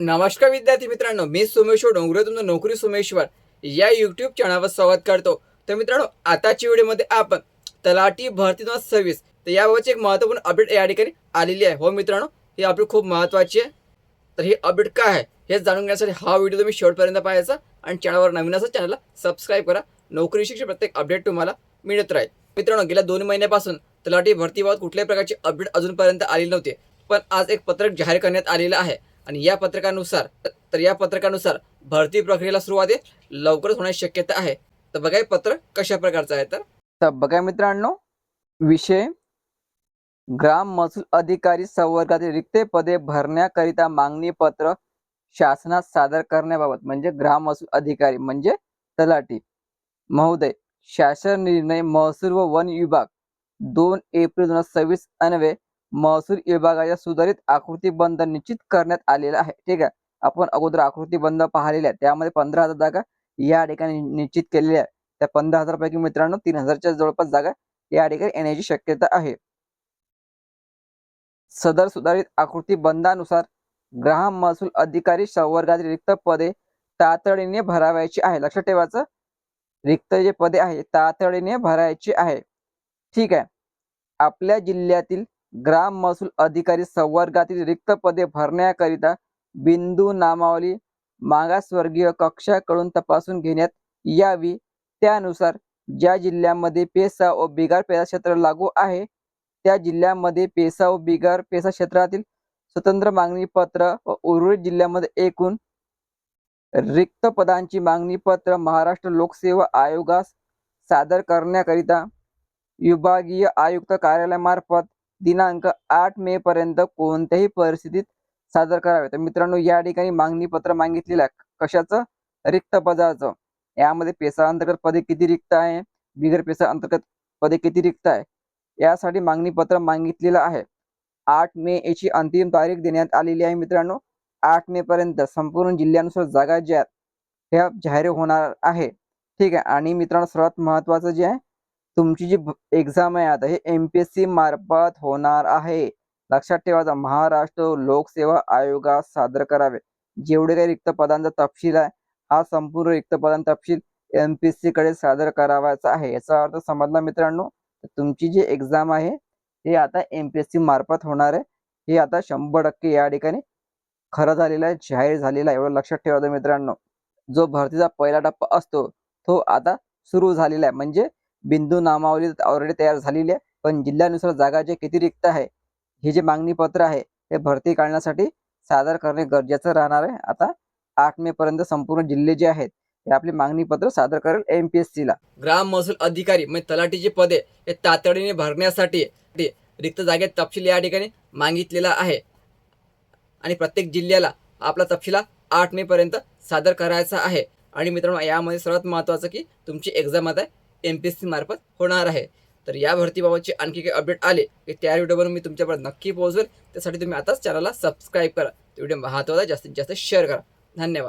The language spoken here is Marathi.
नमस्कार विद्यार्थी मित्रांनो, मी सोमेश्वर डोंगरे तुमचं नोकरी सोमेश्वर या यूट्यूब चॅनलवर स्वागत करतो. तर मित्रांनो, आताच्या व्हिडिओमध्ये आपण तलाठी भरती 2026 तर याबाबतची एक महत्त्वपूर्ण अपडेट या ठिकाणी आलेली आहे. हो मित्रांनो, ही अपडेट खूप महत्त्वाची आहे. तर ही अपडेट काय आहे हे जाणून घेण्यासाठी हा व्हिडिओ तुम्ही शेवटपर्यंत पाहायचा आणि चॅनलवर नवीन असेल चॅनलला सबस्क्राईब करा. नोकरीविषयी प्रत्येक अपडेट तुम्हाला मिळत राहील. मित्रांनो, गेल्या 2 महिन्यापासून तलाठी भरतीबाबत कुठल्याही प्रकारची अपडेट अजूनपर्यंत आलेली नव्हती. पण आज एक पत्रक जाहीर करण्यात आलेलं आहे आणि या पत्रकानुसार भरती प्रक्रियेला सुरुवात लवकरच होण्याची शक्यता आहे. तर बघा हे पत्र कशा प्रकारचं आहे. तर बघा मित्रांनो, विषय ग्राम महसूल अधिकारी संवर्गातील रिक्त पदे भरण्याकरिता मागणी पत्र शासनात सादर करण्याबाबत म्हणजे ग्राम महसूल अधिकारी म्हणजे तलाठी महोदय शासन निर्णय महसूल व वन विभाग 2 एप्रिल 2026 अन्वये महसूल विभागाच्या सुधारित आकृतीबंध निश्चित करण्यात आलेला आहे. ठीक आहे, आपण अगोदर आकृतीबंध पाहिलेला आहे, त्यामध्ये 15,000 जागा या ठिकाणी निश्चित केलेल्या आहे. त्या 15,000 पैकी मित्रांनो 3,000च्या जवळपास जागा या ठिकाणी येण्याची शक्यता आहे. सदर सुधारित आकृतीबंधानुसार ग्राम महसूल अधिकारी संवर्गातील रिक्त पदे तातडीने भरावायची आहे. लक्षात ठेवायचं, रिक्त जे पदे आहे तातडीने भरायची आहे. ठीक आहे, आपल्या जिल्ह्यातील ग्राम महसूल अधिकारी संवर्गातील रिक्त पदे भरण्याकरिता बिंदू नामावली मागासवर्गीय कक्षाकडून तपासून घेण्यात यावी. त्यानुसार ज्या जिल्ह्यामध्ये पेसा व बिगर पेसा क्षेत्र लागू आहे त्या जिल्ह्यामध्ये पेसा व बिगर पेसा क्षेत्रातील स्वतंत्र मागणी पत्र व उर्वरित जिल्ह्यामध्ये एकूण रिक्त पदांची मागणी पत्र महाराष्ट्र लोकसेवा आयोगास सादर करण्याकरिता विभागीय आयुक्त कार्यालयामार्फत दिनांक 8 मे पर्यंत कोणत्याही परिस्थितीत सादर करावे. तर मित्रांनो, या ठिकाणी मागणी पत्र मागितलेलं आहे. कशाचं? रिक्त पदाचं. यामध्ये पेसा अंतर्गत पदे किती रिक्त आहे, बिगर पेसा अंतर्गत पदे किती रिक्त आहे, यासाठी मागणी पत्र मागितलेलं आहे. 8 मे याची अंतिम तारीख देण्यात आलेली आहे. मित्रांनो, 8 मे पर्यंत संपूर्ण जिल्ह्यानुसार जागा ज्या ह्या जाहीर होणार आहे. ठीक आहे, आणि मित्रांनो सर्वात महत्त्वाचं जे आहे, तुमची जी एक्झाम आहे आता हे MPSC मार्फत होणार आहे. लक्षात ठेवायचं, महाराष्ट्र लोकसेवा आयोगास सादर करावे. जेवढे काही रिक्त पदांचा तपशील आहे हा संपूर्ण रिक्त पदांचा तपशील MPSC कडे सादर करावायचा आहे. याचा अर्थ समजला मित्रांनो. तुमची जी एक्झाम आहे हे आता MPSC मार्फत होणार आहे. हे आता 100% या ठिकाणी खरं झालेलं आहे, जाहीर झालेलं आहे. एवढं लक्षात ठेवायचं मित्रांनो. जो भरतीचा पहिला टप्पा असतो तो आता सुरू झालेला आहे. म्हणजे बिंदू नामावली ऑलरेडी तयार झालेली आहे, पण जिल्ह्यानुसार जागा जे किती रिक्त आहे हे जे मागणी पत्र आहे हे भरती काढण्यासाठी सादर करणे गरजेचं राहणार आहे. आता 8 मे पर्यंत संपूर्ण जिल्हे जे आहेत हे आपली मागणी पत्र सादर करेल MPSC ला. ग्राम महसूल अधिकारी म्हणजे तलाठीची पदे हे तातडीने भरण्यासाठी रिक्त जागेत तपशील या ठिकाणी मागितलेला आहे आणि प्रत्येक जिल्ह्याला आपला तपशिला 8 मे पर्यंत सादर करायचा आहे. आणि मित्रांनो, यामध्ये सर्वात महत्त्वाचं की तुमची एक्झाम आता MPSC मार्फत होणार आहे. तर या भरतीबाबतची आणखी काही अपडेट आले की त्या व्हिडिओवर मी तुमच्यापर्यंत नक्की पोहोचवेल. त्यासाठी तुम्ही आताच चॅनलला सबस्क्राईब करा. व्हिडिओ महत्त्वाचा जास्तीत जास्त शेअर करा. धन्यवाद.